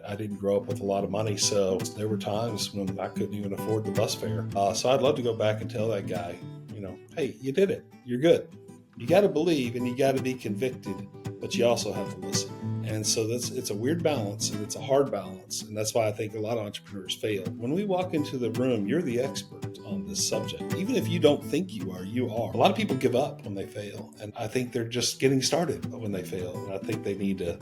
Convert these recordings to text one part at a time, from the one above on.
I didn't grow up with a lot of money, so there were times when I couldn't even afford the bus fare. So I'd love to go back and tell that guy, hey, you did it. You're good. You got to believe and you got to be convicted, but you also have to listen. And so it's a weird balance, and it's a hard balance. And that's why I think a lot of entrepreneurs fail. When we walk into the room, you're the expert on this subject. Even if you don't think you are, you are. A lot of people give up when they fail. And I think they're just getting started when they fail. And I think they need to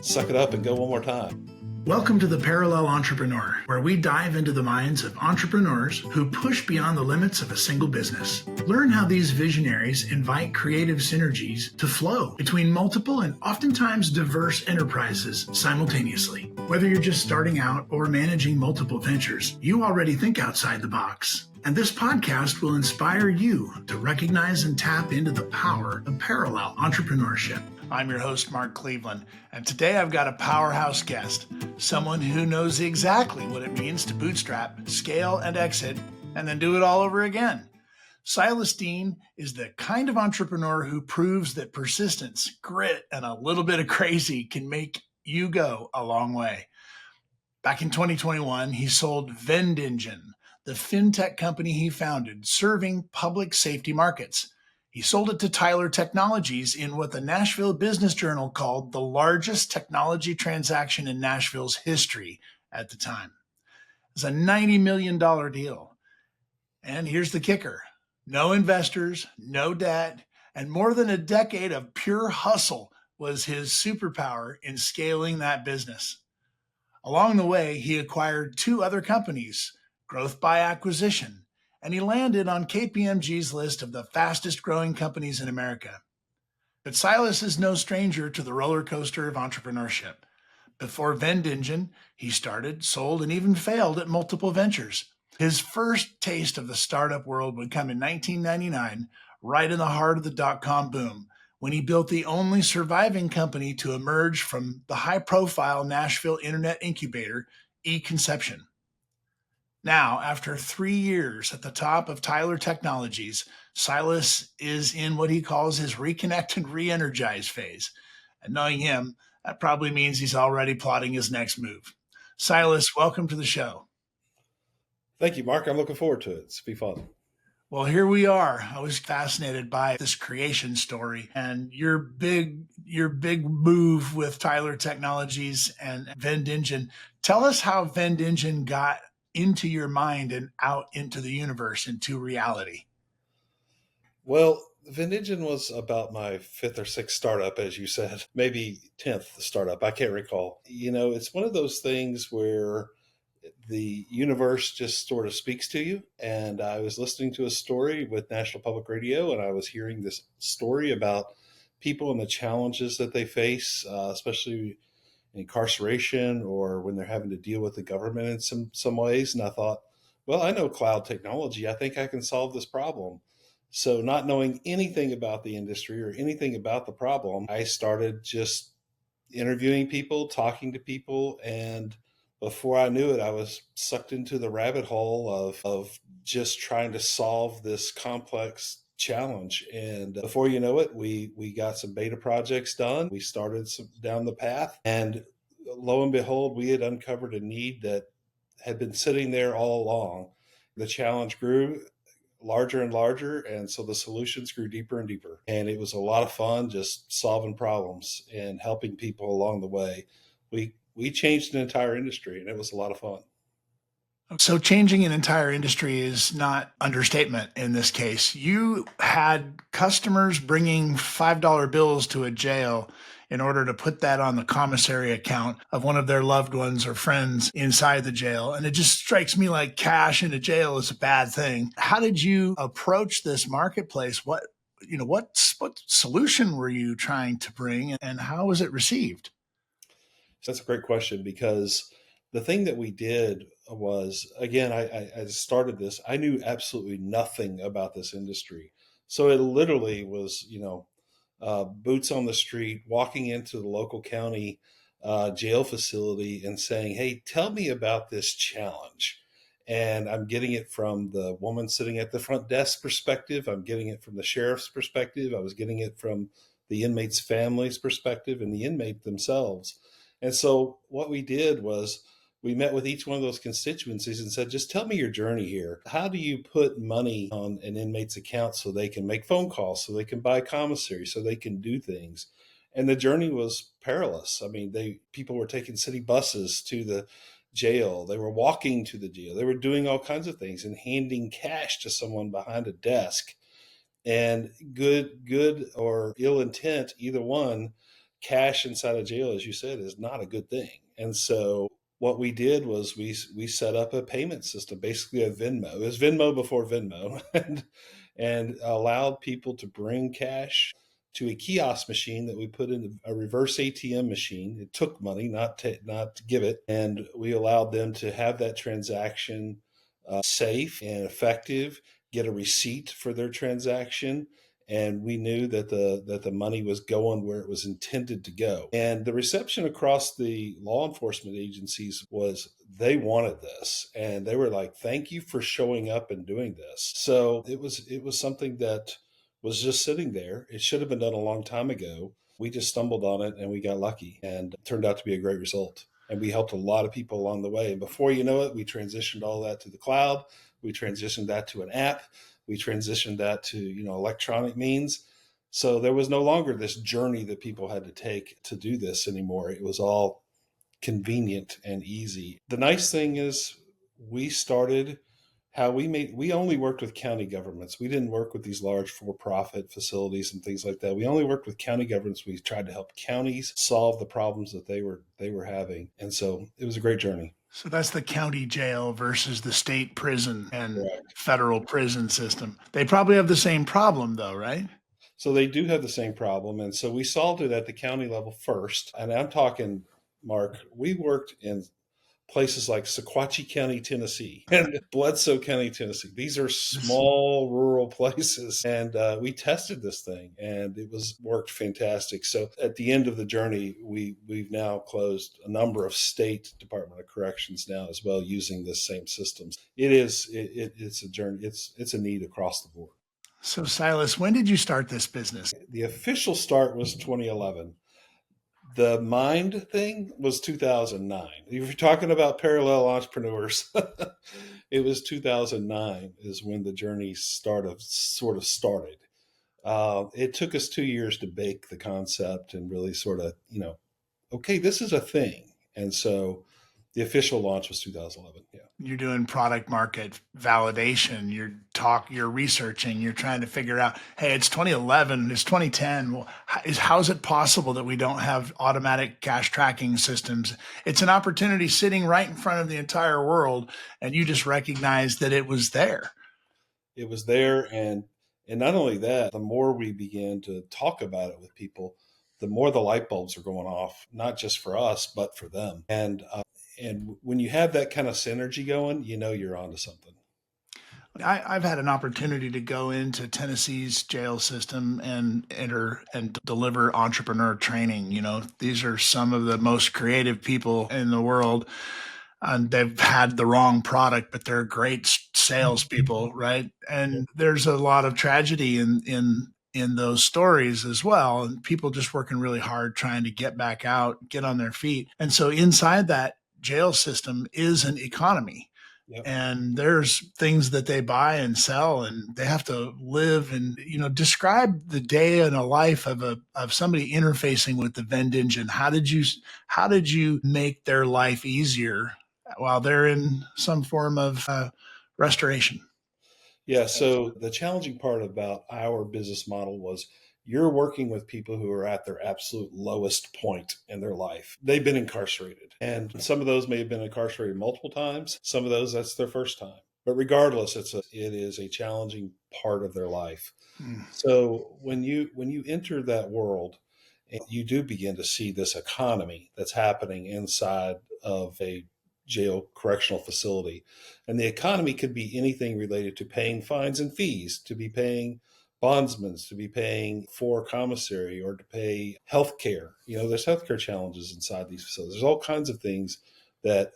suck it up and go one more time. Welcome to The Parallel Entrepreneur, where we dive into the minds of entrepreneurs who push beyond the limits of a single business. Learn how these visionaries invite creative synergies to flow between multiple and oftentimes diverse enterprises simultaneously. Whether you're just starting out or managing multiple ventures, you already think outside the box. And this podcast will inspire you to recognize and tap into the power of parallel entrepreneurship. I'm your host, Mark Cleveland, and today I've got a powerhouse guest, someone who knows exactly what it means to bootstrap, scale, and exit, and then do it all over again. Silas Deane is the kind of entrepreneur who proves that persistence, grit, and a little bit of crazy can make you go a long way. Back in 2021, he sold VendEngine, the fintech company he founded, serving public safety markets. He sold it to Tyler Technologies in what the Nashville Business Journal called the largest technology transaction in Nashville's history at the time. It was a $90 million deal. And here's the kicker. No investors, no debt, and more than a decade of pure hustle was his superpower in scaling that business. Along the way, he acquired two other companies, growth by acquisition, and he landed on KPMG's list of the fastest growing companies in America. But Silas is no stranger to the roller coaster of entrepreneurship. Before VendEngine, he started, sold, and even failed at multiple ventures. His first taste of the startup world would come in 1999, right in the heart of the dot-com boom, when he built the only surviving company to emerge from the high-profile Nashville internet incubator, eConception. Now, after 3 years at the top of Tyler Technologies, Silas is in what he calls his reconnect and re-energize phase. And knowing him, that probably means he's already plotting his next move. Silas, welcome to the show. Thank you, Mark. I'm looking forward to it. It's be fun. Well, here we are. I was fascinated by this creation story and your big move with Tyler Technologies and VendEngine. Tell us how VendEngine got into your mind and out into the universe, into reality. Well, VendEngine was about my fifth or sixth startup, as you said, maybe 10th startup. I can't recall. It's one of those things where the universe just sort of speaks to you. And I was listening to a story with National Public Radio, and I was hearing this story about people and the challenges that they face, especially incarceration or when they're having to deal with the government in some ways. And I thought, well, I know cloud technology. I think I can solve this problem. So not knowing anything about the industry or anything about the problem, I started just interviewing people, talking to people. And before I knew it, I was sucked into the rabbit hole of just trying to solve this complex challenge. And before you know it, we got some beta projects done. We started down the path, and lo and behold, we had uncovered a need that had been sitting there all along. The challenge grew larger and larger, and so the solutions grew deeper and deeper. And it was a lot of fun just solving problems and helping people along the way. We changed an entire industry, and it was a lot of fun. So changing an entire industry is not understatement in this case. You had customers bringing $5 bills to a jail in order to put that on the commissary account of one of their loved ones or friends inside the jail. And it just strikes me like cash in a jail is a bad thing. How did you approach this marketplace? What solution were you trying to bring, and how was it received? That's a great question, because the thing that we did was, again, I started this. I knew absolutely nothing about this industry. So it literally was, boots on the street, walking into the local county jail facility and saying, hey, tell me about this challenge. And I'm getting it from the woman sitting at the front desk perspective. I'm getting it from the sheriff's perspective. I was getting it from the inmates' families' perspective and the inmate themselves. And so what we did was we met with each one of those constituencies and said, just tell me your journey here. How do you put money on an inmate's account so they can make phone calls, so they can buy commissary, so they can do things? And the journey was perilous. I mean, people were taking city buses to the jail. They were walking to the jail. They were doing all kinds of things and handing cash to someone behind a desk. And good or ill intent, either one, cash inside a jail, as you said, is not a good thing. And so what we did was we set up a payment system, basically a Venmo. It was Venmo before Venmo, and allowed people to bring cash to a kiosk machine that we put in a reverse ATM machine. It took money, not to give it, and we allowed them to have that transaction safe and effective, get a receipt for their transaction, and we knew that the money was going where it was intended to go. And the reception across the law enforcement agencies was they wanted this, and they were like, "Thank you for showing up and doing this." So it was something that was just sitting there. It should have been done a long time ago. We just stumbled on it and we got lucky, and it turned out to be a great result. And we helped a lot of people along the way. And before you know it, we transitioned all that to the cloud. We transitioned that to an app. We transitioned that to electronic means. So there was no longer this journey that people had to take to do this anymore. It was all convenient and easy. The nice thing is we started we only worked with county governments. We didn't work with these large for-profit facilities and things like that. We only worked with county governments. We tried to help counties solve the problems that they were having. And so it was a great journey. So that's the county jail versus the state prison and Correct. federal prison system. They probably have the same problem, though, right? So they do have the same problem. And so we solved it at the county level first. And I'm talking, Mark, we worked in places like Sequatchie County, Tennessee, and Bledsoe County, Tennessee. These are small rural places, and we tested this thing, and it was worked fantastic. So at the end of the journey, we've now closed a number of state Department of Corrections now as well using this same systems. It's a journey. It's a need across the board. So, Silas, when did you start this business? The official start was 2011. The mind thing was 2009. If you're talking about parallel entrepreneurs, it was 2009 is when the journey sort of started. It took us 2 years to bake the concept and really sort of, okay, this is a thing. And so the official launch was 2011. Yeah. You're doing product market validation. You're researching. You're trying to figure out, hey, it's 2011, it's 2010. Well, how is it possible that we don't have automatic cash tracking systems? It's an opportunity sitting right in front of the entire world, and you just recognize that it was there. It was there, and not only that, the more we began to talk about it with people, the more the light bulbs are going off, not just for us, but for them. And when you have that kind of synergy going, you're onto something. I've had an opportunity to go into Tennessee's jail system and enter and deliver entrepreneur training. These are some of the most creative people in the world. And they've had the wrong product, but they're great salespeople, right? And there's a lot of tragedy in those stories as well, and people just working really hard trying to get back out, get on their feet. And so inside that jail system is an economy. Yep. And there's things that they buy and sell, and they have to live and describe the day in a life of somebody interfacing with the VendEngine. How did you make their life easier while they're in some form of restoration? Yeah. So the challenging part about our business model was you're working with people who are at their absolute lowest point in their life. They've been incarcerated, and some of those may have been incarcerated multiple times. Some of those, that's their first time. But regardless, it is a challenging part of their life. So when you enter that world, you do begin to see this economy that's happening inside of a jail correctional facility. And the economy could be anything related to paying fines and fees, to be paying bondsmen, to be paying for commissary, or to pay healthcare. There's healthcare challenges inside these facilities. There's all kinds of things that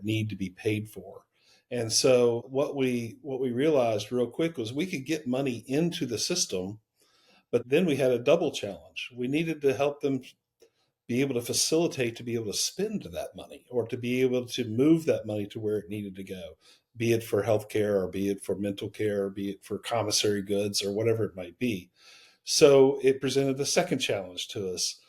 need to be paid for. And so what we realized real quick was we could get money into the system, but then we had a double challenge. We needed to help them be able to facilitate to be able to spend that money or to be able to move that money to where it needed to go, be it for healthcare or be it for mental care, or be it for commissary goods or whatever it might be. So it presented a second challenge to us,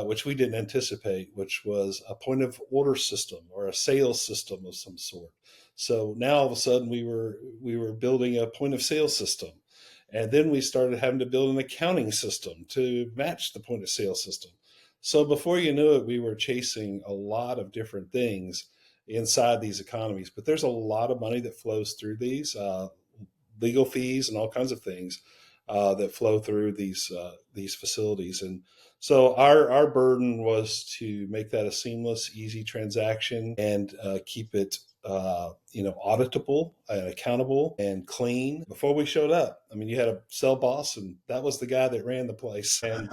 which we didn't anticipate, which was a point of order system or a sales system of some sort. So now all of a sudden we were building a point of sale system. And then we started having to build an accounting system to match the point of sale system. So before you knew it, we were chasing a lot of different things inside these economies. But there's a lot of money that flows through these legal fees and all kinds of things that flow through these facilities. And so our burden was to make that a seamless, easy transaction and keep it auditable and accountable and clean. Before we showed up, I mean, you had a cell boss, and that was the guy that ran the place. And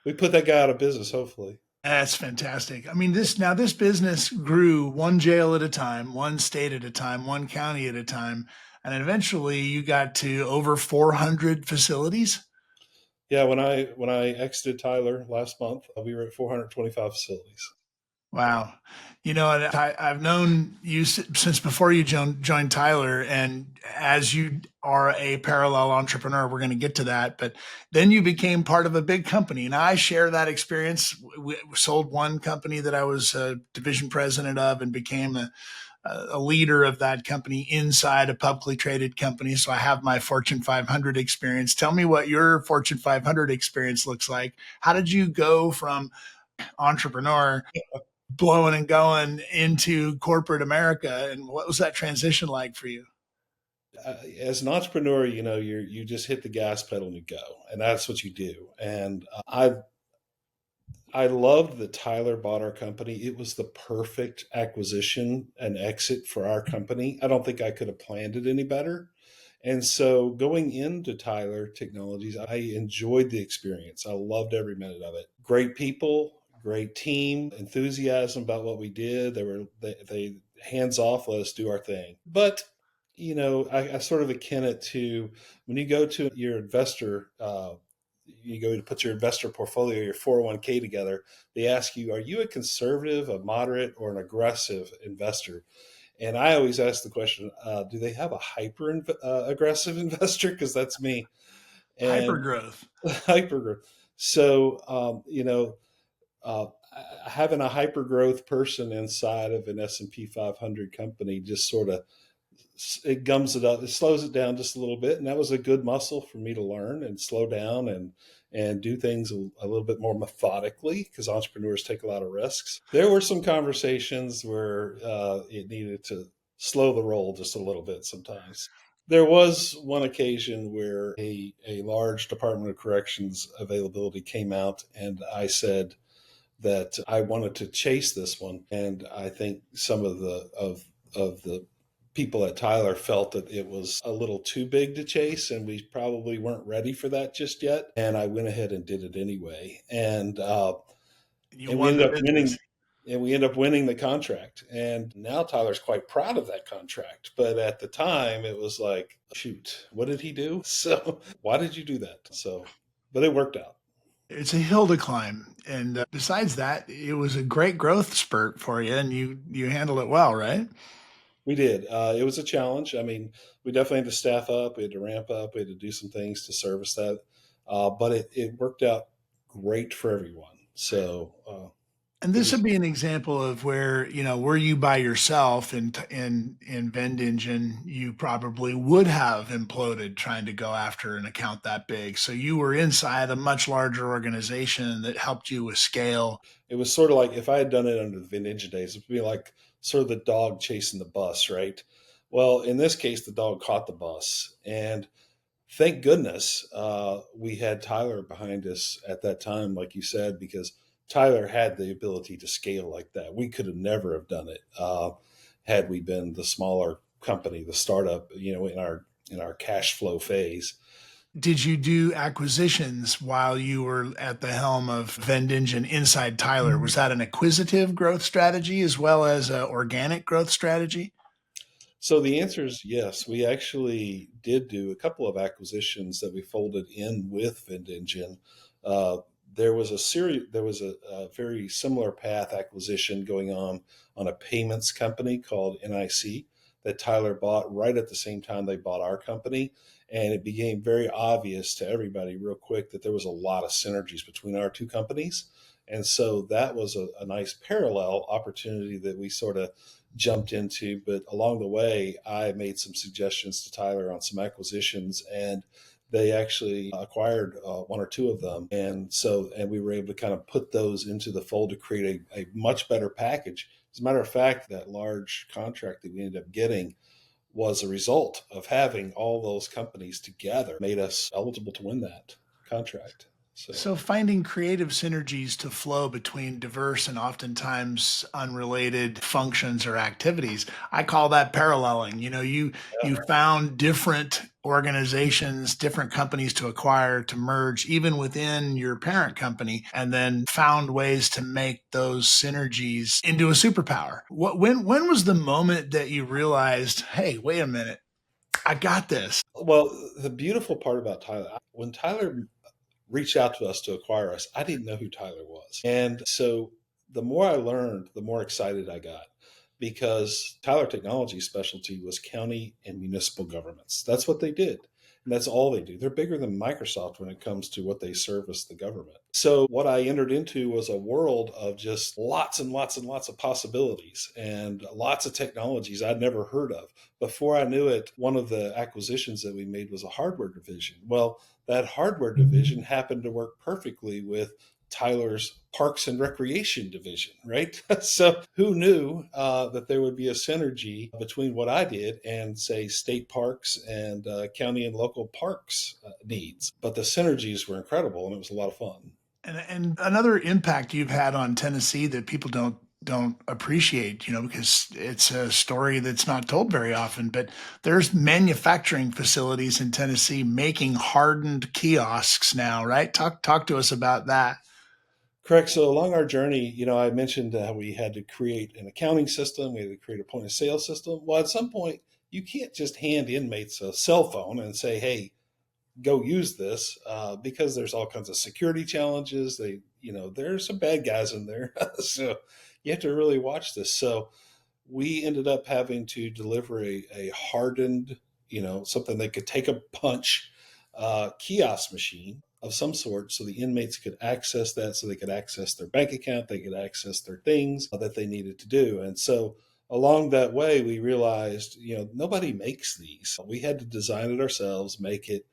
we put that guy out of business, hopefully. That's fantastic. I mean, this business grew one jail at a time, one state at a time, one county at a time, and eventually you got to over 400 facilities. Yeah, when I exited Tyler last month, we were at 425 facilities. Wow. And I've known you since before you joined Tyler, and as you are a parallel entrepreneur, we're going to get to that. But then you became part of a big company, and I share that experience. We sold one company that I was a division president of, and became a leader of that company inside a publicly traded company. So I have my Fortune 500 experience. Tell me what your Fortune 500 experience looks like. How did you go from entrepreneur blowing and going into corporate America, and what was that transition like for you? As an entrepreneur, you just hit the gas pedal and you go, and that's what you do. And I loved that Tyler bought our company. It was the perfect acquisition and exit for our company. I don't think I could have planned it any better. And so going into Tyler Technologies, I enjoyed the experience. I loved every minute of it. Great people, great team, enthusiasm about what we did. They hands off, let us do our thing. But I sort of akin it to when you go to your investor. You go to put your investor portfolio, your 401k together. They ask you, are you a conservative, a moderate, or an aggressive investor? And I always ask the question, do they have a hyper aggressive investor? Because that's me. And Hypergrowth. hyper. So, uh, having a hyper growth person inside of an S&P 500 company just sort of it gums it up, it slows it down just a little bit, and that was a good muscle for me to learn and slow down and do things a little bit more methodically, because entrepreneurs take a lot of risks. There were some conversations where it needed to slow the roll just a little bit sometimes. There was one occasion where a large Department of Corrections availability came out, and I said that I wanted to chase this one, and I think some of the people at Tyler felt that it was a little too big to chase, and we probably weren't ready for that just yet. And I went ahead and did it anyway, You and we won ended the up winning. business. And we ended up winning the contract. And now Tyler's quite proud of that contract. But at the time, it was like, shoot, what did he do? So why did you do that? So, but it worked out. It's a hill to climb, and besides that, it was a great growth spurt for you, and you handled it well, right? We did. It was a challenge. I mean, we definitely had to staff up. We had to ramp up. We had to do some things to service that. But it worked out great for everyone. So And it this was, would be an example of where, were you by yourself in VendEngine, you probably would have imploded trying to go after an account that big. So you were inside a much larger organization that helped you with scale. it was sort of like if I had done it under the vintage days, it would be like sort of the dog chasing the bus, right? Well, in this case, the dog caught the bus. And thank goodness we had Tyler behind us at that time, like you said, because Tyler had the ability to scale like that. We could have never have done it had we been the smaller company, the startup, in our cash flow phase. Did you do acquisitions while you were at the helm of VendEngine inside Tyler? Was that an acquisitive growth strategy as well as an organic growth strategy? So the answer is yes. We actually did do a couple of acquisitions that we folded in with VendEngine. there was a very similar path acquisition going on a payments company called NIC that Tyler bought right at the same time they bought our company. And it became very obvious to everybody real quick that there was a lot of synergies between our two companies. And so that was a nice parallel opportunity that we sort of jumped into. But along the way, I made some suggestions to Tyler on some acquisitions, and they actually acquired one or two of them. And we were able to kind of put those into the fold to create a much better package. As a matter of fact, that large contract that we ended up getting was a result of having all those companies together, made us eligible to win that contract. So finding creative synergies to flow between diverse and oftentimes unrelated functions or activities, I call that paralleling. You found different organizations, different companies to acquire, to merge, even within your parent company, and then found ways to make those synergies into a superpower. When was the moment that you realized, hey, wait a minute, I got this? Well, the beautiful part about Tyler, when Tyler reached out to us to acquire us, I didn't know who Tyler was. And so the more I learned, the more excited I got, because Tyler Technology's specialty was county and municipal governments. That's what they did. And that's all they do. They're bigger than Microsoft when it comes to what they service the government. So what I entered into was a world of just lots and lots and lots of possibilities and lots of technologies I'd never heard of. Before I knew it, one of the acquisitions that we made was a hardware division. Well, that hardware division happened to work perfectly with Tyler's Parks and Recreation division, right? So who knew that there would be a synergy between what I did and, say, state parks and county and local parks needs? But the synergies were incredible, and it was a lot of fun. And another impact you've had on Tennessee that people don't appreciate, because it's a story that's not told very often, but there's manufacturing facilities in Tennessee making hardened kiosks now, right? Talk to us about that. Correct. So along our journey, I mentioned how we had to create an accounting system, we had to create a point of sale system. Well, at some point, you can't just hand inmates a cell phone and say, "Hey, go use this," because there's all kinds of security challenges. There's some bad guys in there, so you have to really watch this. So we ended up having to deliver a hardened, something that could take a punch, kiosk machine of some sort, so the inmates could access that, so they could access their bank account, they could access their things that they needed to do. And so along that way, we realized, nobody makes these. We had to design it ourselves, make it.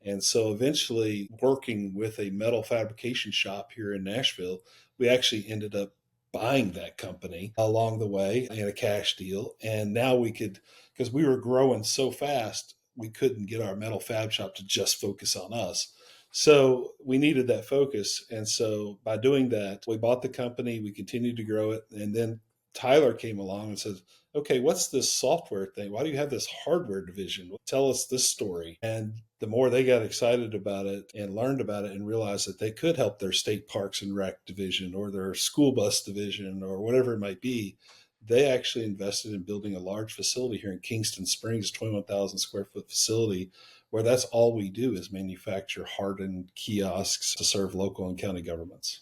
And so eventually, working with a metal fabrication shop here in Nashville, we actually ended up buying that company along the way in a cash deal. And now we could, because we were growing so fast, we couldn't get our metal fab shop to just focus on us. So we needed that focus. And so by doing that, we bought the company, we continued to grow it. And then Tyler came along and said, "Okay, what's this software thing? Why do you have this hardware division? Tell us this story." And the more they got excited about it and learned about it and realized that they could help their state parks and rec division or their school bus division or whatever it might be, they actually invested in building a large facility here in Kingston Springs, 21,000 square foot facility, where that's all we do is manufacture hardened kiosks to serve local and county governments.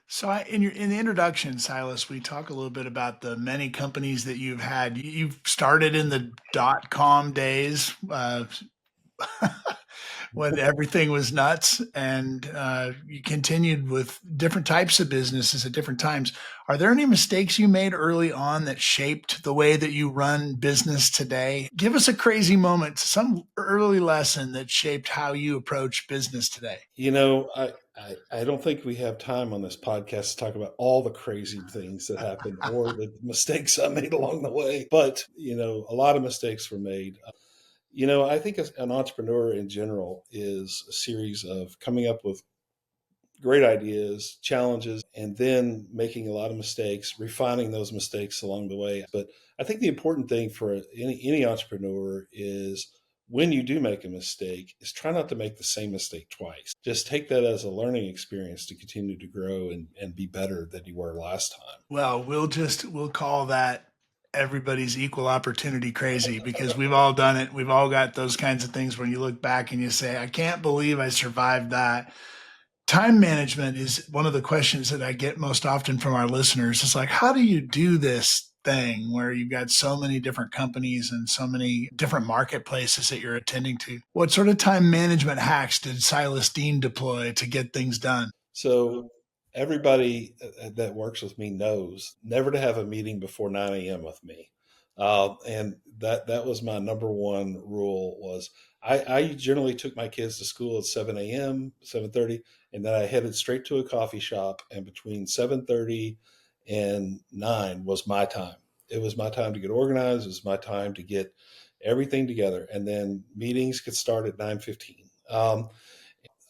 So in the introduction, Silas, we talk a little bit about the many companies that you've had. You've started in the .com days, when everything was nuts, and you continued with different types of businesses at different times. Are there any mistakes you made early on that shaped the way that you run business today? Give us a crazy moment, some early lesson that shaped how you approach business today. I don't think we have time on this podcast to talk about all the crazy things that happened or the mistakes I made along the way. But, a lot of mistakes were made. I think an entrepreneur in general is a series of coming up with great ideas, challenges, and then making a lot of mistakes, refining those mistakes along the way. But I think the important thing for any entrepreneur is, when you do make a mistake, is try not to make the same mistake twice. Just take that as a learning experience to continue to grow and be better than you were last time. Well, we'll call that everybody's equal opportunity crazy, because we've all done it. We've all got those kinds of things when you look back and you say, I can't believe I survived that. Time management is one of the questions that I get most often from our listeners. It's like, how do you do this thing where you've got so many different companies and so many different marketplaces that you're attending to? What sort of time management hacks did Silas Deane deploy to get things done? So everybody that works with me knows never to have a meeting before 9 a.m. with me. And that was my number one rule was I generally took my kids to school at 7 a.m., 7:30, and then I headed straight to a coffee shop. And between 7:30 and 9 was my time. It was my time to get organized. It was my time to get everything together. And then meetings could start at 9:15.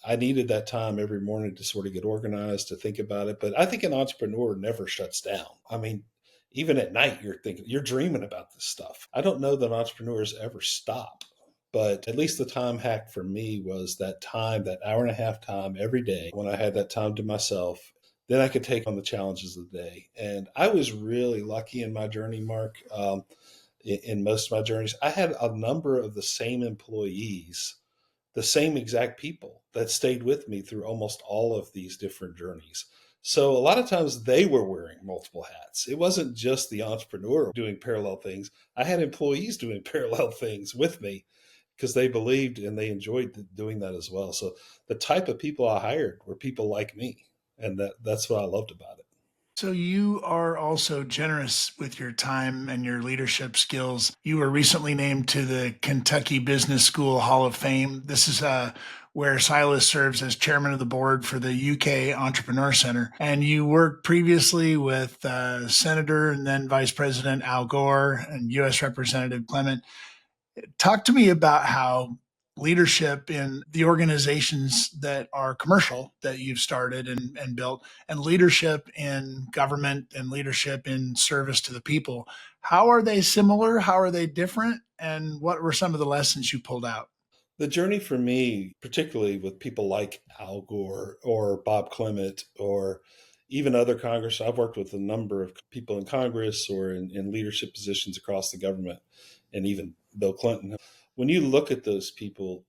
I needed that time every morning to sort of get organized, to think about it. But I think an entrepreneur never shuts down. I mean, even at night, you're thinking, you're dreaming about this stuff. I don't know that entrepreneurs ever stop, but at least the time hack for me was that time, that hour and a half time every day when I had that time to myself. Then I could take on the challenges of the day. And I was really lucky in my journey, Mark. In most of my journeys, I had a number of the same employees, the same exact people that stayed with me through almost all of these different journeys. So a lot of times they were wearing multiple hats. It wasn't just the entrepreneur doing parallel things. I had employees doing parallel things with me because they believed and they enjoyed doing that as well. So the type of people I hired were people like me. And that's what I loved about it. So you are also generous with your time and your leadership skills. You were recently named to the Kentucky Business School Hall of Fame. This is where Silas serves as chairman of the board for the UK Entrepreneur Center. And you worked previously with Senator and then Vice President Al Gore and U.S. Representative Clement. Talk to me about how leadership in the organizations that are commercial that you've started and built, and leadership in government and leadership in service to the people. How are they similar? How are they different? And what were some of the lessons you pulled out? The journey for me, particularly with people like Al Gore or Bob Clement or even other Congress, I've worked with a number of people in Congress or in leadership positions across the government, and even Bill Clinton. When you look at those people,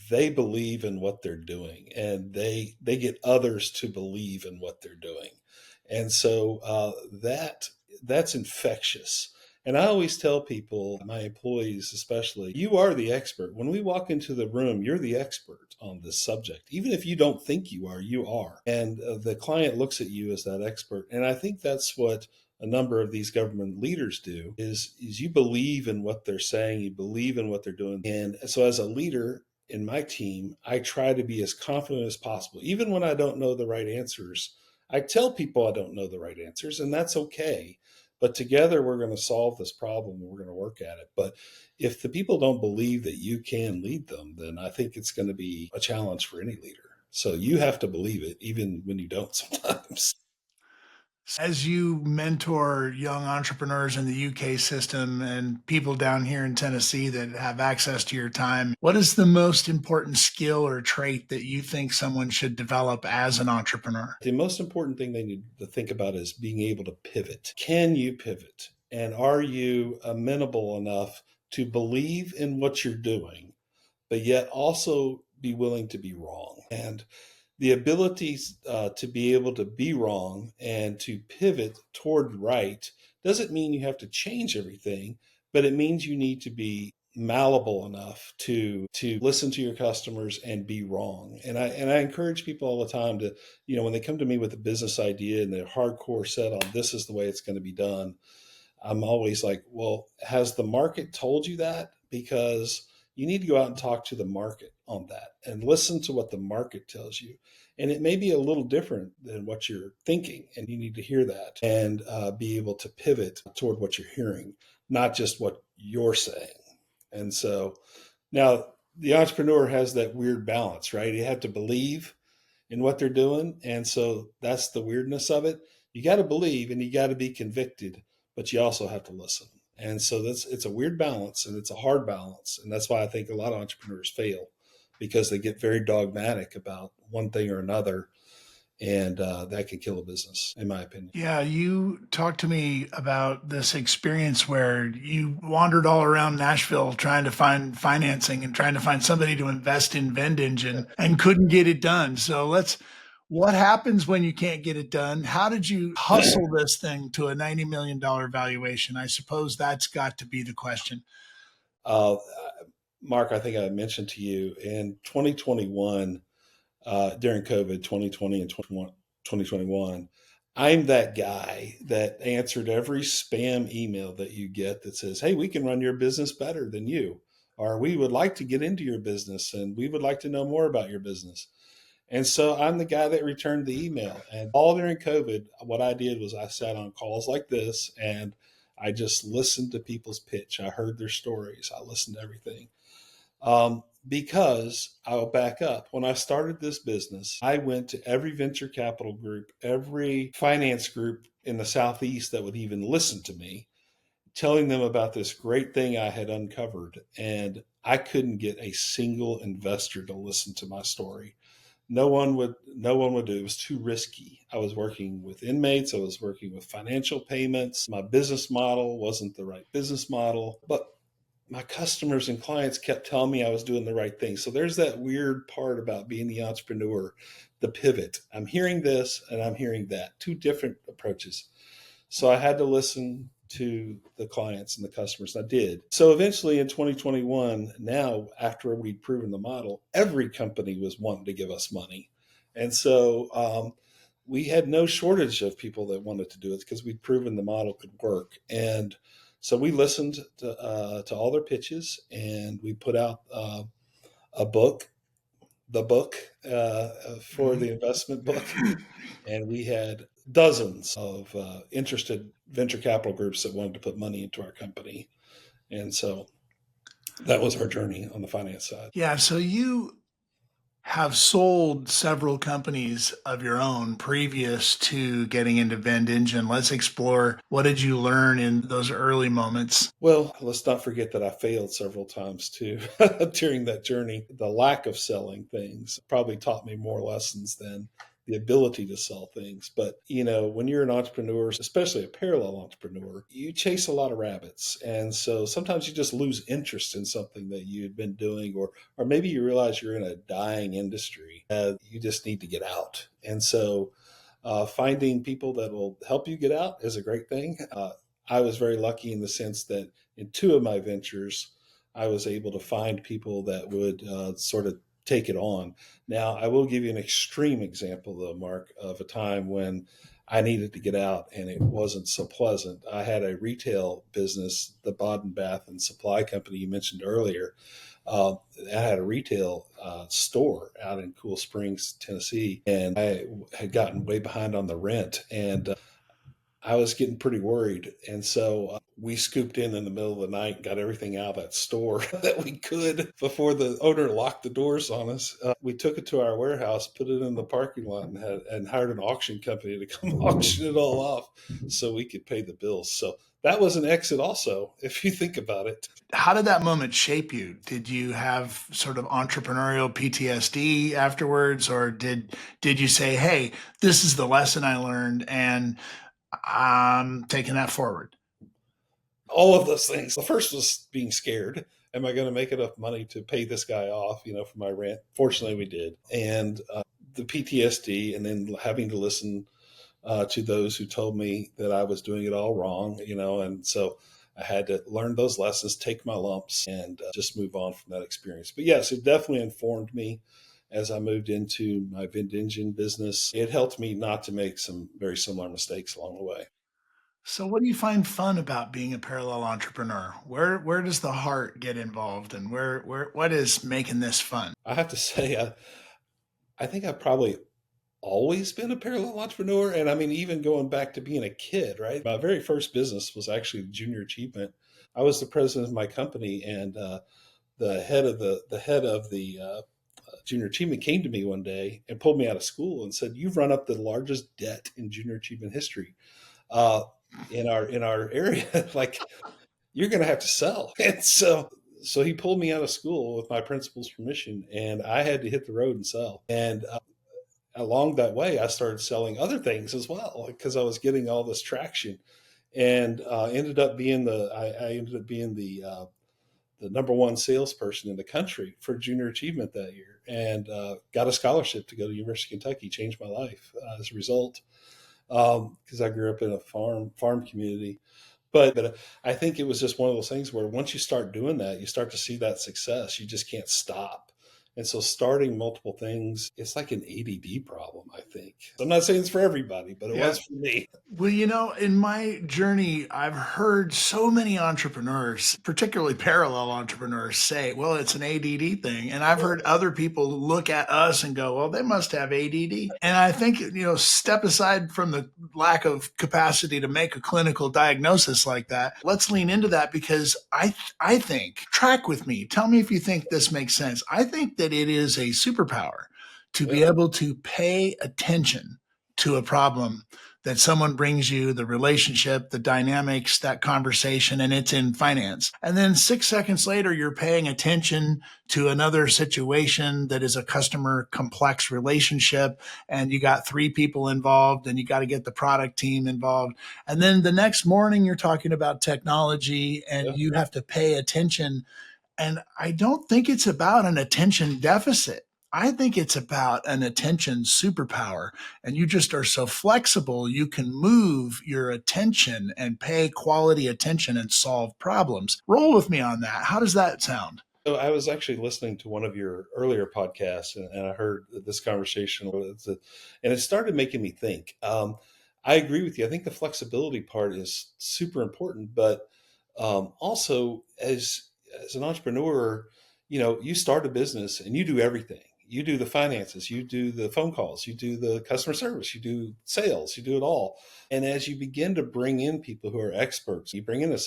they believe in what they're doing, and they get others to believe in what they're doing, and so that's infectious. And I always tell people, my employees especially, you are the expert. When we walk into the room, you're the expert on this subject. Even if you don't think you are, you are. And the client looks at you as that expert. And I think that's what a number of these government leaders do is you believe in what they're saying, you believe in what they're doing. And so as a leader in my team, I try to be as confident as possible. Even when I don't know the right answers, I tell people I don't know the right answers, and that's okay, but together we're going to solve this problem and we're going to work at it. But if the people don't believe that you can lead them, then I think it's going to be a challenge for any leader. So you have to believe it, even when you don't sometimes. As you mentor young entrepreneurs in the UK system and people down here in Tennessee that have access to your time, what is the most important skill or trait that you think someone should develop as an entrepreneur? The most important thing they need to think about is being able to pivot. Can you pivot? And are you amenable enough to believe in what you're doing, but yet also be willing to be wrong? And the ability to be able to be wrong and to pivot toward right doesn't mean you have to change everything, but it means you need to be malleable enough to listen to your customers and be wrong. And I encourage people all the time to, when they come to me with a business idea and they're hardcore set on this is the way it's going to be done, I'm always like, well, has the market told you that? Because you need to go out and talk to the market on that and listen to what the market tells you. And it may be a little different than what you're thinking, and you need to hear that and be able to pivot toward what you're hearing, not just what you're saying. And so now the entrepreneur has that weird balance, right? You have to believe in what they're doing. And so that's the weirdness of it. You got to believe and you got to be convicted, but you also have to listen. And so it's a weird balance and it's a hard balance. And that's why I think a lot of entrepreneurs fail because they get very dogmatic about one thing or another. And that can kill a business, in my opinion. Yeah, you talked to me about this experience where you wandered all around Nashville trying to find financing and trying to find somebody to invest in VendEngine and couldn't get it done. So What happens when you can't get it done? How did you hustle this thing to a $90 million valuation? I suppose that's got to be the question. Uh, Mark, I think I mentioned to you in 2021, during COVID, 2020 and 2021, I'm that guy that answered every spam email that you get that says, hey, we can run your business better than you, or we would like to get into your business and we would like to know more about your business. And so I'm the guy that returned the email. And all during COVID, what I did was I sat on calls like this and I just listened to people's pitch. I heard their stories. I listened to everything. Because I'll back up. When I started this business, I went to every venture capital group, every finance group in the Southeast that would even listen to me, telling them about this great thing I had uncovered. And I couldn't get a single investor to listen to my story. No one would do it. It was too risky. I was working with inmates. I was working with financial payments. My business model wasn't the right business model, but my customers and clients kept telling me I was doing the right thing. So there's that weird part about being the entrepreneur, the pivot. I'm hearing this and I'm hearing that, two different approaches. So I had to listen to the clients and the customers. And I did. So eventually in 2021, now after we'd proven the model, every company was wanting to give us money. And so we had no shortage of people that wanted to do it because we'd proven the model could work. And so we listened to all their pitches and we put out a book, the book for the investment book. And we had dozens of interested venture capital groups that wanted to put money into our company. And so that was our journey on the finance side. Yeah. So you have sold several companies of your own previous to getting into VendEngine. Let's explore what did you learn in those early moments? Well, let's not forget that I failed several times too during that journey. The lack of selling things probably taught me more lessons than the ability to sell things. But, when you're an entrepreneur, especially a parallel entrepreneur, you chase a lot of rabbits. And so sometimes you just lose interest in something that you'd been doing, or maybe you realize you're in a dying industry. You just need to get out. And so finding people that will help you get out is a great thing. I was very lucky in the sense that in two of my ventures, I was able to find people that would sort of take it on. Now, I will give you an extreme example, though, Mark, of a time when I needed to get out and it wasn't so pleasant. I had a retail business, the Baden Bath and Supply Company you mentioned earlier. I had a retail store out in Cool Springs, Tennessee, and I had gotten way behind on the rent. And I was getting pretty worried. And so we scooped in the middle of the night, got everything out of that store that we could before the owner locked the doors on us. We took it to our warehouse, put it in the parking lot, and hired an auction company to come auction it all off so we could pay the bills. So that was an exit also, if you think about it. How did that moment shape you? Did you have sort of entrepreneurial PTSD afterwards, or did you say, hey, this is the lesson I learned and I'm taking that forward? All of those things. The first was being scared. Am I going to make enough money to pay this guy off, for my rent? Fortunately, we did. And the PTSD, and then having to listen to those who told me that I was doing it all wrong, and so I had to learn those lessons, take my lumps, and just move on from that experience. But yes, it definitely informed me as I moved into my VendEngine business. It helped me not to make some very similar mistakes along the way. So, what do you find fun about being a parallel entrepreneur? Where does the heart get involved, and where what is making this fun? I have to say, I think I've probably always been a parallel entrepreneur. And I mean, even going back to being a kid, right? My very first business was actually Junior Achievement. I was the president of my company, and the head of the Junior Achievement came to me one day and pulled me out of school and said, "You've run up the largest debt in Junior Achievement history uh, in our area. Like, you're going to have to sell." And so he pulled me out of school with my principal's permission, and I had to hit the road and sell. And along that way, I started selling other things as well because I was getting all this traction, and I ended up being the the number one salesperson in the country for junior achievement that year, and got a scholarship to go to University of Kentucky. Changed my life as a result, because I grew up in a farm community. But I think it was just one of those things where once you start doing that, you start to see that success. You just can't stop. And so starting multiple things, it's like an ADD problem, I think. I'm not saying it's for everybody, but it Yeah. was for me. Well, in my journey, I've heard so many entrepreneurs, particularly parallel entrepreneurs, say, well, it's an ADD thing. And I've heard other people look at us and go, well, they must have ADD. And I think, step aside from the lack of capacity to make a clinical diagnosis like that, let's lean into that, because I think, track with me, tell me if you think this makes sense. I think that it is a superpower to be Yeah. able to pay attention to a problem that someone brings you, the relationship, the dynamics, that conversation, and it's in finance. And then 6 seconds later, you're paying attention to another situation that is a customer complex relationship, and you got 3 people involved, and you got to get the product team involved. And then the next morning, you're talking about technology, and Yeah. you have to pay attention. And I don't think it's about an attention deficit. I think it's about an attention superpower. And you just are so flexible, you can move your attention and pay quality attention and solve problems. Roll with me on that. How does that sound? So I was actually listening to one of your earlier podcasts, and I heard this conversation, and it started making me think. I agree with you. I think the flexibility part is super important, but also as an entrepreneur, you start a business and you do everything. You do the finances, you do the phone calls, you do the customer service, you do sales, you do it all. And as you begin to bring in people who are experts, you bring in a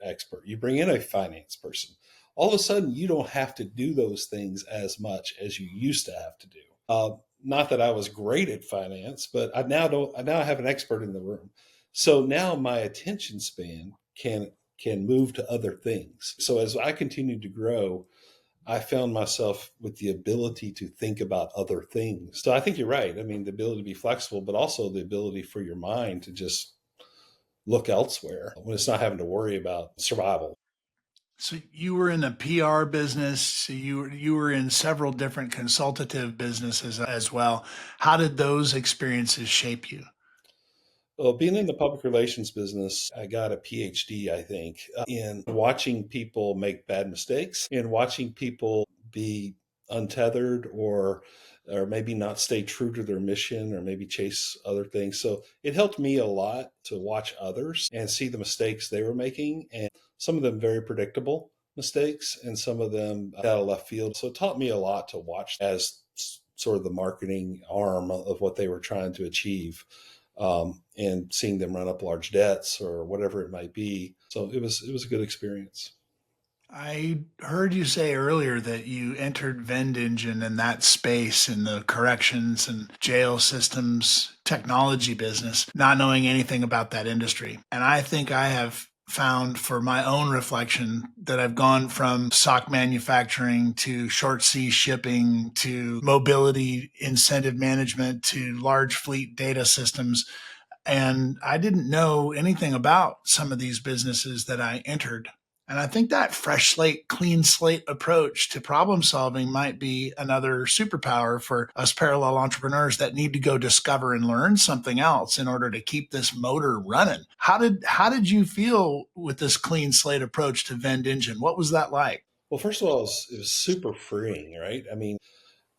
expert, you bring in a finance person, all of a sudden you don't have to do those things as much as you used to have to do. Not that I was great at finance, but I now don't. I now have an expert in the room, so now my attention span can move to other things. So as I continued to grow, I found myself with the ability to think about other things. So I think you're right. I mean, the ability to be flexible, but also the ability for your mind to just look elsewhere when it's not having to worry about survival. So you were in a PR business. So you were in several different consultative businesses as well. How did those experiences shape you? Well, being in the public relations business, I got a PhD, I think, in watching people make bad mistakes and watching people be untethered or maybe not stay true to their mission or maybe chase other things. So it helped me a lot to watch others and see the mistakes they were making, and some of them very predictable mistakes and some of them out of left field. So it taught me a lot to watch as sort of the marketing arm of what they were trying to achieve, and seeing them run up large debts or whatever it might be. So it was a good experience. I heard you say earlier that you entered VendEngine in that space in the corrections and jail systems technology business, not knowing anything about that industry. And I think I have found for my own reflection that I've gone from sock manufacturing to short sea shipping to mobility incentive management to large fleet data systems. And I didn't know anything about some of these businesses that I entered. And I think that fresh slate, clean slate approach to problem solving might be another superpower for us parallel entrepreneurs that need to go discover and learn something else in order to keep this motor running. How did you feel with this clean slate approach to VendEngine? What was that like? Well, first of all, it was super freeing, right? I mean,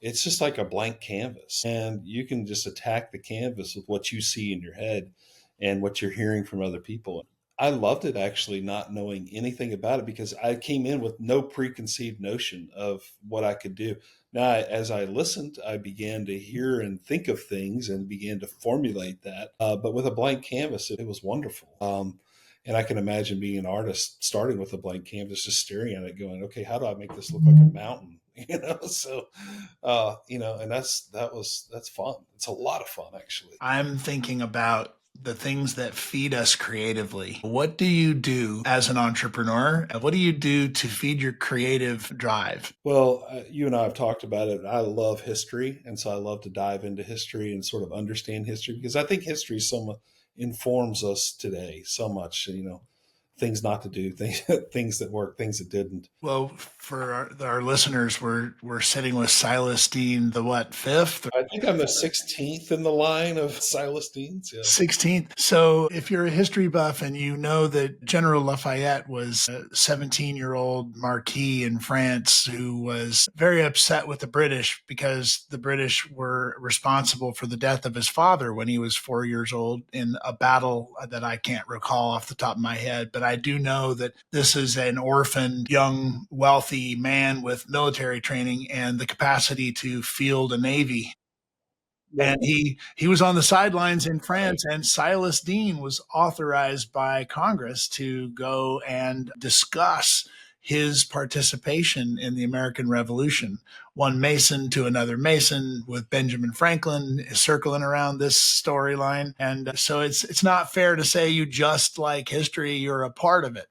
it's just like a blank canvas, and you can just attack the canvas with what you see in your head and what you're hearing from other people. I loved it, actually, not knowing anything about it, because I came in with no preconceived notion of what I could do. Now, as I listened, I began to hear and think of things and began to formulate that. But with a blank canvas, it was wonderful. And I can imagine being an artist starting with a blank canvas, just staring at it, going, "Okay, how do I make this look like a mountain?" So and that's fun. It's a lot of fun, actually. I'm thinking about the things that feed us creatively. What do you do as an entrepreneur? What do you do to feed your creative drive? Well, you and I have talked about it. I love history, and so I love to dive into history and sort of understand history, because I think history so much informs us today so much. things not to do, things that worked, things that didn't. Well, for our listeners, we're sitting with Silas Deane, the what, fifth? I think I'm the 16th in the line of Silas Deanes. Yeah. 16th. So if you're a history buff and you know that General Lafayette was a 17-year-old marquis in France who was very upset with the British because the British were responsible for the death of his father when he was 4 years old in a battle that I can't recall off the top of my head, but I do know that this is an orphaned, young, wealthy man with military training and the capacity to field a navy. And he was on the sidelines in France, and Silas Deane was authorized by Congress to go and discuss his participation in the American Revolution. One Mason to another Mason, with Benjamin Franklin circling around this storyline. And so it's not fair to say you just like history, you're a part of it.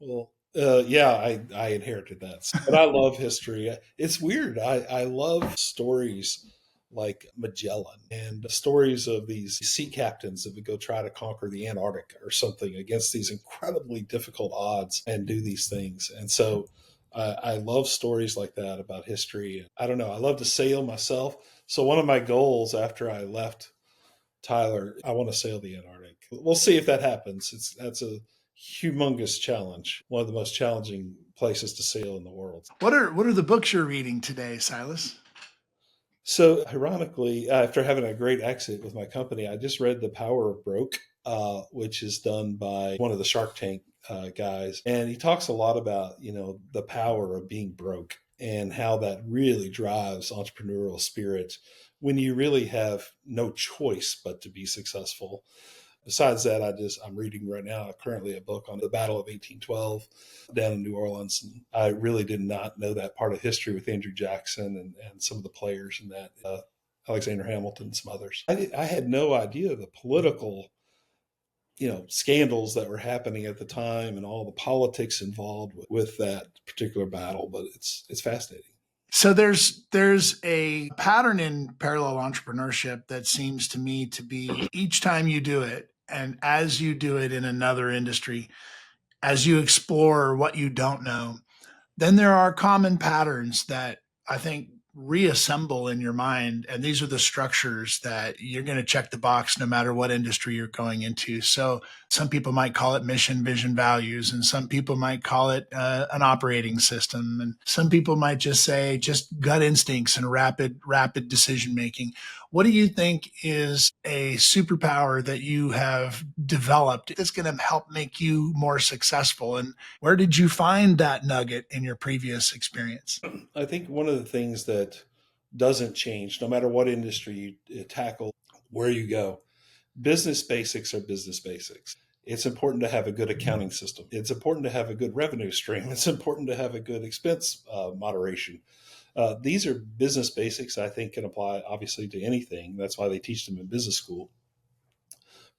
Well, yeah, I inherited that, but I love history. It's weird. I love stories like Magellan and stories of these sea captains that would go try to conquer the Antarctic or something against these incredibly difficult odds and do these things. And so I love stories like that about history. I don't know. I love to sail myself. So one of my goals after I left Tyler, I want to sail the Antarctic. We'll see if that happens. That's a humongous challenge. One of the most challenging places to sail in the world. What are the books you're reading today, Silas? So, ironically, after having a great exit with my company, I just read The Power of Broke, which is done by one of the Shark Tank guys, and he talks a lot about the power of being broke and how that really drives entrepreneurial spirit when you really have no choice but to be successful. Besides that, I'm reading right now currently a book on the Battle of 1812 down in New Orleans. And I really did not know that part of history with Andrew Jackson and some of the players in that, Alexander Hamilton and some others. I had no idea the political, scandals that were happening at the time and all the politics involved with that particular battle. But it's fascinating. So there's a pattern in parallel entrepreneurship that seems to me to be each time you do it, and as you do it in another industry, as you explore what you don't know, then there are common patterns that I think reassemble in your mind. And these are the structures that you're going to check the box no matter what industry you're going into. So some people might call it mission, vision, values, and some people might call it an operating system. And some people might just say just gut instincts and rapid decision making. What do you think is a superpower that you have developed that's going to help make you more successful? And where did you find that nugget in your previous experience? I think one of the things that doesn't change, no matter what industry you tackle, where you go, business basics are business basics. It's important to have a good accounting system. It's important to have a good revenue stream. It's important to have a good expense moderation. These are business basics I think can apply obviously to anything. That's why they teach them in business school.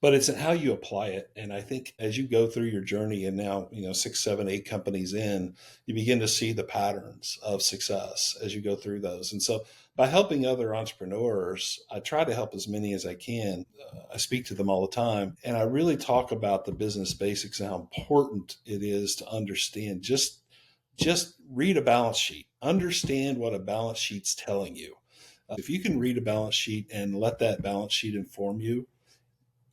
But it's in how you apply it. And I think as you go through your journey and now, 6, 7, 8 companies in, you begin to see the patterns of success as you go through those. And so by helping other entrepreneurs, I try to help as many as I can. I speak to them all the time. And I really talk about the business basics and how important it is to understand. Just read a balance sheet. Understand what a balance sheet's telling you. If you can read a balance sheet and let that balance sheet inform you,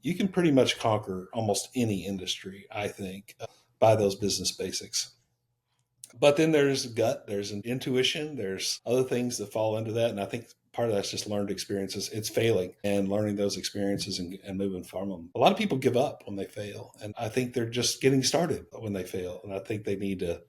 you can pretty much conquer almost any industry, I think, by those business basics. But then there's gut, there's an intuition, there's other things that fall into that. And I think part of that's just learned experiences. It's failing and learning those experiences and moving from them. A lot of people give up when they fail. And I think they're just getting started when they fail. And I think they need to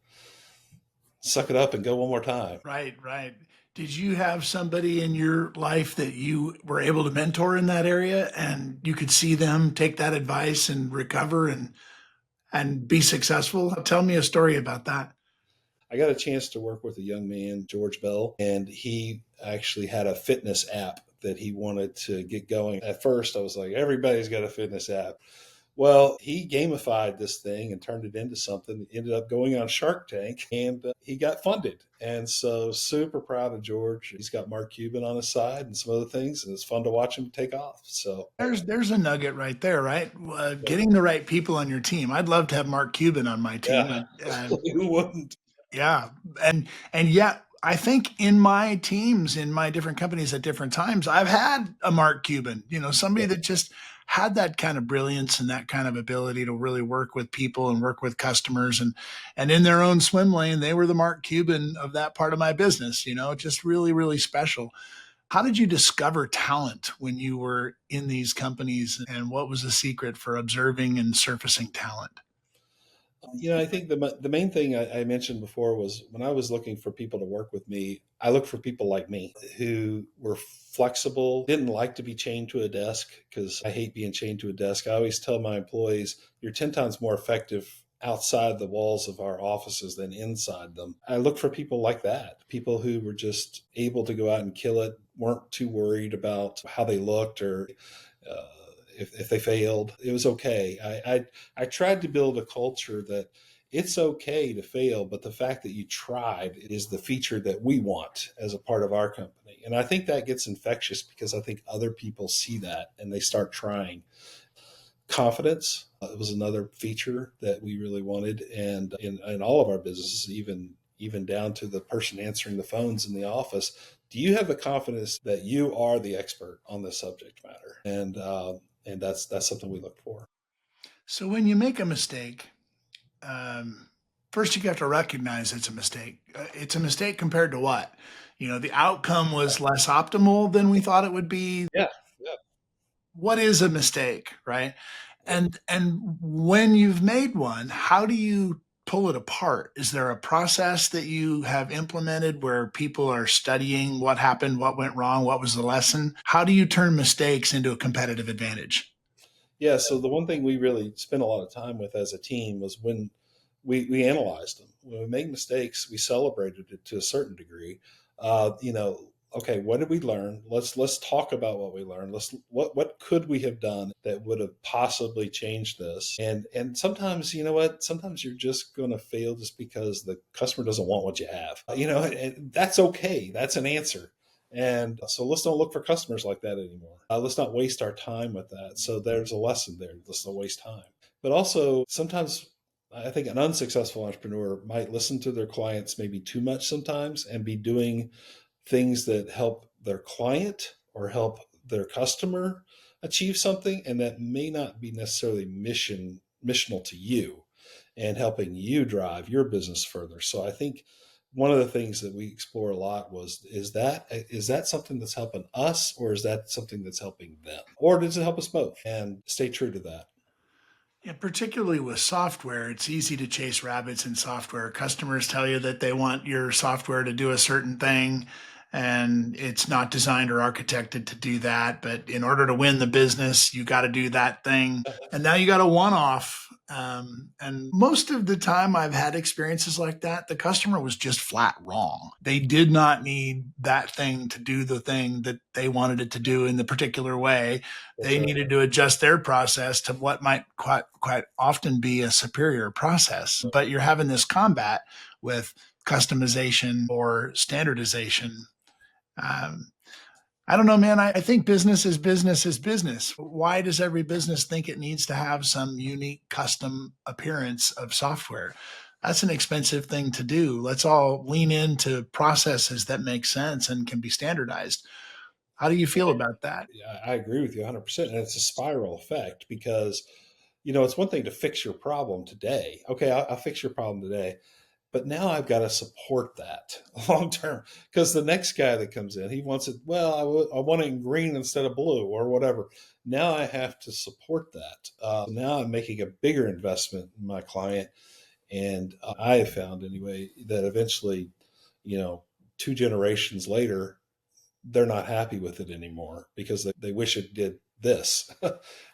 suck it up and go one more time. Right, right. Did you have somebody in your life that you were able to mentor in that area and you could see them take that advice and recover and be successful? Tell me a story about that. I got a chance to work with a young man, George Bell, and he actually had a fitness app that he wanted to get going. At first, I was like, everybody's got a fitness app. Well, he gamified this thing and turned it into something. It ended up going on Shark Tank, and he got funded. And so, super proud of George. He's got Mark Cuban on his side and some other things, and it's fun to watch him take off. So, There's a nugget right there, right? Getting the right people on your team. I'd love to have Mark Cuban on my team. yeah, who wouldn't? Yeah, and yet I think in my teams, in my different companies at different times, I've had a Mark Cuban, somebody Yeah. that just had that kind of brilliance and that kind of ability to really work with people and work with customers and in their own swim lane, they were the Mark Cuban of that part of my business, just really, really special. How did you discover talent when you were in these companies and what was the secret for observing and surfacing talent? I think the main thing I mentioned before was when I was looking for people to work with me, I looked for people like me who were flexible, didn't like to be chained to a desk because I hate being chained to a desk. I always tell my employees, you're 10 times more effective outside the walls of our offices than inside them. I look for people like that, people who were just able to go out and kill it, weren't too worried about how they looked or uh, if they failed. It was okay. I tried to build a culture that it's okay to fail, but the fact that you tried is the feature that we want as a part of our company. And I think that gets infectious because I think other people see that and they start trying. Confidence was another feature that we really wanted, and in all of our businesses, even down to the person answering the phones in the office. Do you have the confidence that you are the expert on the subject matter? And that's something we look for. So when you make a mistake, um, first you have to recognize it's a mistake. It's a mistake compared to what? The outcome was less optimal than we thought it would be. Yeah, yeah. What is a mistake, right? And when you've made one, how do you pull it apart? Is there a process that you have implemented where people are studying what happened, what went wrong, what was the lesson? How do you turn mistakes into a competitive advantage? Yeah, so the one thing we really spent a lot of time with as a team was when we analyzed them. When we made mistakes, we celebrated it to a certain degree. Okay, what did we learn? Let's talk about what we learned. What could we have done that would have possibly changed this? And sometimes, you know what? Sometimes you're just going to fail just because the customer doesn't want what you have. And that's okay. That's an answer. And so let's don't look for customers like that anymore. Let's not waste our time with that. So there's a lesson there. Let's not waste time. But also, sometimes I think an unsuccessful entrepreneur might listen to their clients maybe too much sometimes and be doing things that help their client or help their customer achieve something. And that may not be necessarily missional to you and helping you drive your business further. So I think one of the things that we explore a lot was is that something that's helping us or is that something that's helping them or does it help us both, and stay true to that. Yeah, particularly with software, it's easy to chase rabbits in software. Customers tell you that they want your software to do a certain thing, and it's not designed or architected to do that. But in order to win the business, you got to do that thing. And now you got a one off. And most of the time I've had experiences like that, the customer was just flat wrong. They did not need that thing to do the thing that they wanted it to do in the particular way. That's They right. needed to adjust their process to what might quite often be a superior process. But you're having this combat with customization or standardization. Um, I don't know, man. I think business is business is business. Why does every business think it needs to have some unique custom appearance of software? That's an expensive thing to do. Let's all lean into processes that make sense and can be standardized. How do you feel about that? Yeah, I agree with you 100%. And it's a spiral effect because, it's one thing to fix your problem today. Okay, I'll fix your problem today. But now I've got to support that long term because the next guy that comes in, he wants it, well, I want it in green instead of blue or whatever. Now I have to support that. Now I'm making a bigger investment in my client. And I have found anyway that eventually, you know, 2 generations later, they're not happy with it anymore because they wish it did this.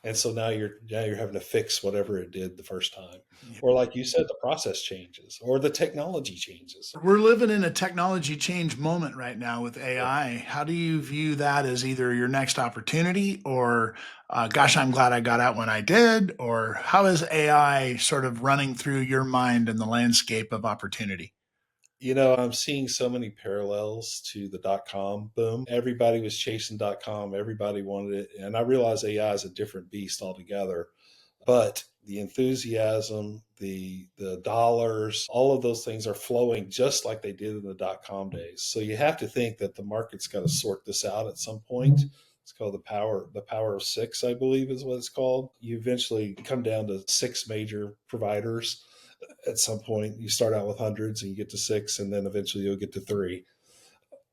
And so now you're having to fix whatever it did the first time. Yeah. Or like you said, the process changes or the technology changes. We're living in a technology change moment right now with AI. How do you view that as either your next opportunity or, gosh, I'm glad I got out when I did? Or how is AI sort of running through your mind in the landscape of opportunity? I'm seeing so many parallels to the dot com boom. Everybody was chasing dot com, everybody wanted it. And I realize AI is a different beast altogether. But the enthusiasm, the dollars, all of those things are flowing just like they did in the dot com days. So you have to think that the market's got to sort this out at some point. It's called the power of six, I believe is what it's called. You eventually come down to six major providers at some point. You start out with hundreds and you get to six, and then eventually you'll get to three.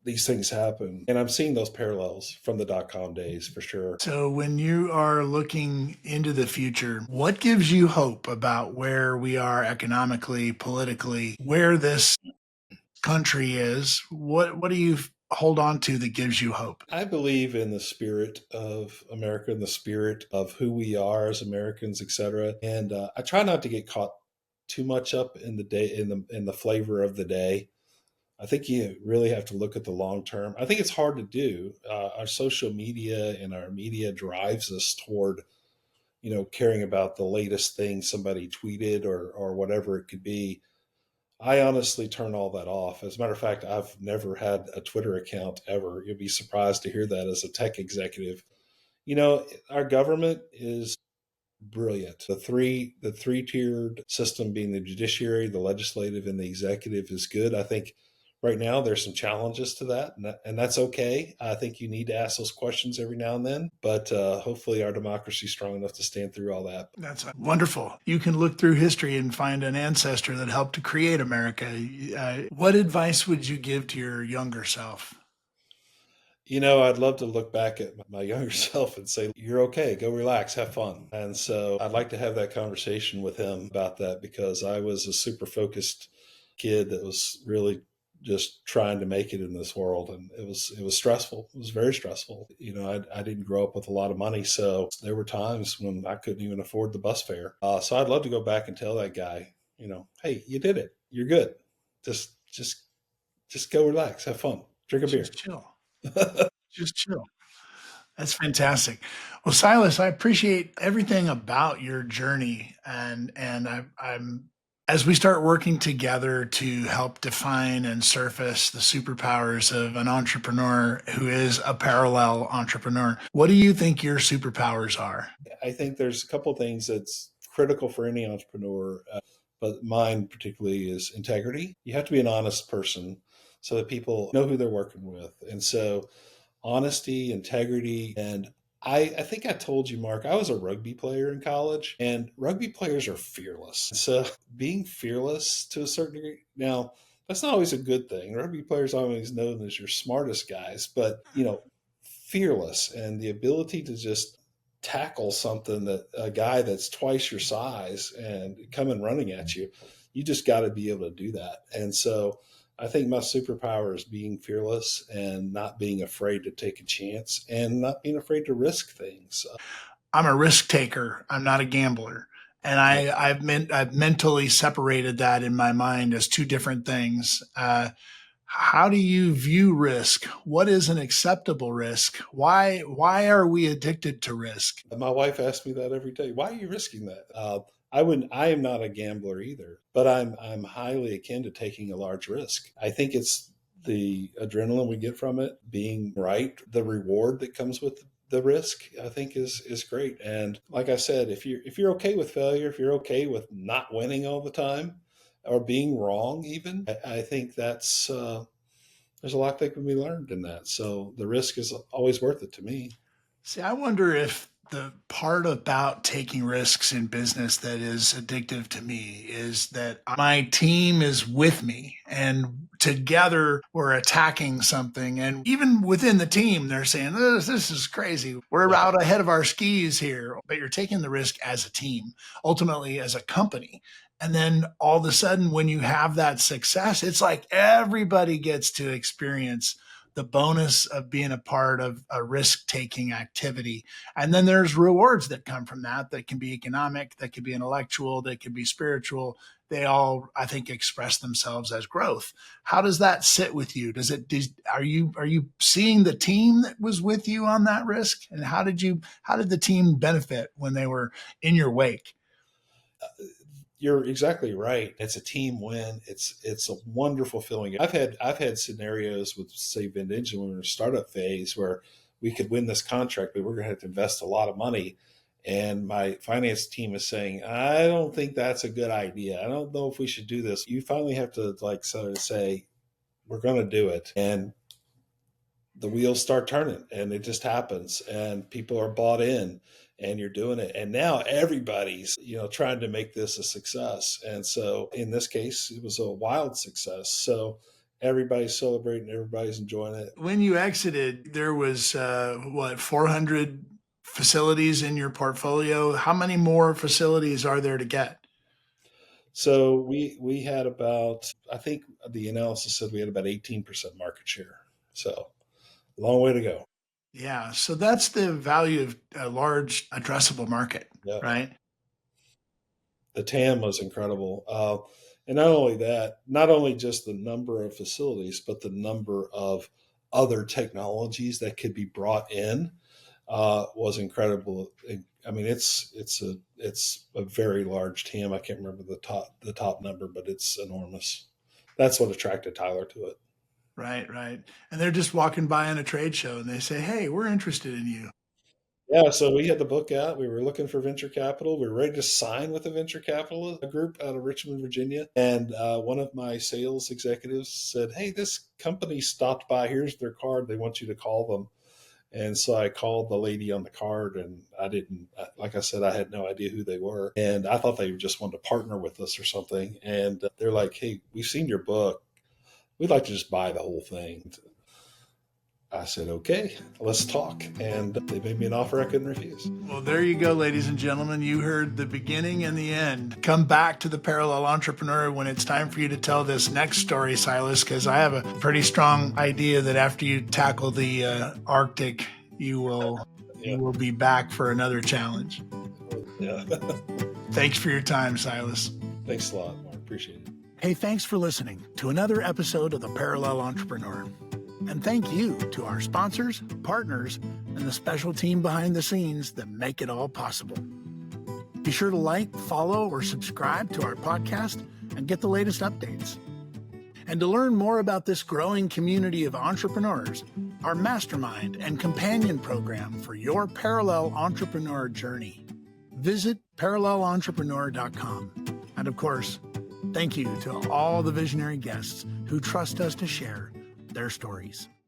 These things happen. And I'm seeing those parallels from the dot com days for sure. So, when you are looking into the future, what gives you hope about where we are economically, politically, where this country is? What do you hold on to that gives you hope? I believe in the spirit of America and the spirit of who we are as Americans, etc. And I try not to get caught too much up in the day in the flavor of the day. I think you really have to look at the long term. I think it's hard to do. Our social media and our media drives us toward caring about the latest thing somebody tweeted or whatever it could be. I honestly turn all that off. As a matter of fact, I've never had a Twitter account ever. You'll be surprised to hear that as a tech executive. Our government is brilliant. The three tiered system being the judiciary, the legislative, and the executive is good. I think right now there's some challenges to that, and that's okay. I think you need to ask those questions every now and then, but hopefully our democracy is strong enough to stand through all that. That's wonderful. You can look through history and find an ancestor that helped to create America. What advice would you give to your younger self? I'd love to look back at my younger self and say, you're okay, go relax, have fun. And so I'd like to have that conversation with him about that, because I was a super focused kid that was really just trying to make it in this world. And it was stressful. It was very stressful. I didn't grow up with a lot of money. So there were times when I couldn't even afford the bus fare. So I'd love to go back and tell that guy, hey, you did it. You're good. Just go relax, have fun, drink a beer. Just chill. Just chill. That's fantastic. Well, Silas, I appreciate everything about your journey, and I'm as we start working together to help define and surface the superpowers of an entrepreneur who is a parallel entrepreneur. What do you think your superpowers are? I think there's a couple of things that's critical for any entrepreneur, but mine particularly is integrity. You have to be an honest person so that people know who they're working with. And so honesty, integrity, and I think I told you, Mark, I was a rugby player in college, and rugby players are fearless. So being fearless to a certain degree, now that's not always a good thing. Rugby players aren't always known as your smartest guys, but fearless and the ability to just tackle something that a guy that's twice your size and coming running at you, you just got to be able to do that. And so I think my superpower is being fearless and not being afraid to take a chance and not being afraid to risk things. I'm a risk taker. I'm not a gambler. And Yeah. I've mentally separated that in my mind as two different things. How do you view risk? What is an acceptable risk? Why are we addicted to risk? My wife asks me that every day. Why are you risking that? I am not a gambler either, but I'm highly akin to taking a large risk. I think it's the adrenaline we get from it, being right, the reward that comes with the risk, I think is great. And like I said, if you're okay with failure, if you're okay with not winning all the time or being wrong, even, I think that's there's a lot that can be learned in that. So the risk is always worth it to me. See, I wonder if the part about taking risks in business that is addictive to me is that my team is with me and together we're attacking something. And even within the team, they're saying, this is crazy. We're Yeah. out ahead of our skis here. But you're taking the risk as a team, ultimately as a company. And then all of a sudden, when you have that success, it's like everybody gets to experience the bonus of being a part of a risk-taking activity. And then there's rewards that come from that can be economic, that could be intellectual, that could be spiritual. They all, I think, express themselves as growth. How does that sit with you? Are you seeing the team that was with you on that risk? And how did the team benefit when they were in your wake? You're exactly right. It's a team win. It's a wonderful feeling. I've had scenarios with, say, VendEngine when we were in a startup phase where we could win this contract, but we're going to have to invest a lot of money. And my finance team is saying, I don't think that's a good idea. I don't know if we should do this. You finally have to sort of say, we're going to do it. And the wheels start turning and it just happens and people are bought in and you're doing it. And now everybody's, trying to make this a success. And so in this case, it was a wild success. So everybody's celebrating, everybody's enjoying it. When you exited, there was 400 facilities in your portfolio. How many more facilities are there to get? So we had about, I think the analysis said we had about 18% market share. So a long way to go. Yeah. So that's the value of a large addressable market, Yeah. right? The TAM was incredible. And not only that, not only just the number of facilities, but the number of other technologies that could be brought in was incredible. I mean, it's a very large TAM. I can't remember the top number, but it's enormous. That's what attracted Tyler to it. Right. And they're just walking by on a trade show and they say, hey, we're interested in you. Yeah, so we had the book out. We were looking for venture capital. We were ready to sign with a venture capital group out of Richmond, Virginia. And one of my sales executives said, hey, this company stopped by. Here's their card. They want you to call them. And so I called the lady on the card, and like I said, I had no idea who they were. And I thought they just wanted to partner with us or something. And they're like, hey, we've seen your book. We'd like to just buy the whole thing. I said, okay, let's talk. And they made me an offer I couldn't refuse. Well, there you go, ladies and gentlemen. You heard the beginning and the end. Come back to the Parallel Entrepreneur when it's time for you to tell this next story, Silas, because I have a pretty strong idea that after you tackle the Arctic, you will be back for another challenge. Yeah. Thanks for your time, Silas. Thanks a lot, Mark. Appreciate it. Hey, thanks for listening to another episode of the Parallel Entrepreneur. And thank you to our sponsors, partners, and the special team behind the scenes that make it all possible. Be sure to like, follow, or subscribe to our podcast and get the latest updates. And to learn more about this growing community of entrepreneurs, our mastermind and companion program for your parallel entrepreneur journey, visit parallelentrepreneur.com. And of course, thank you to all the visionary guests who trust us to share their stories.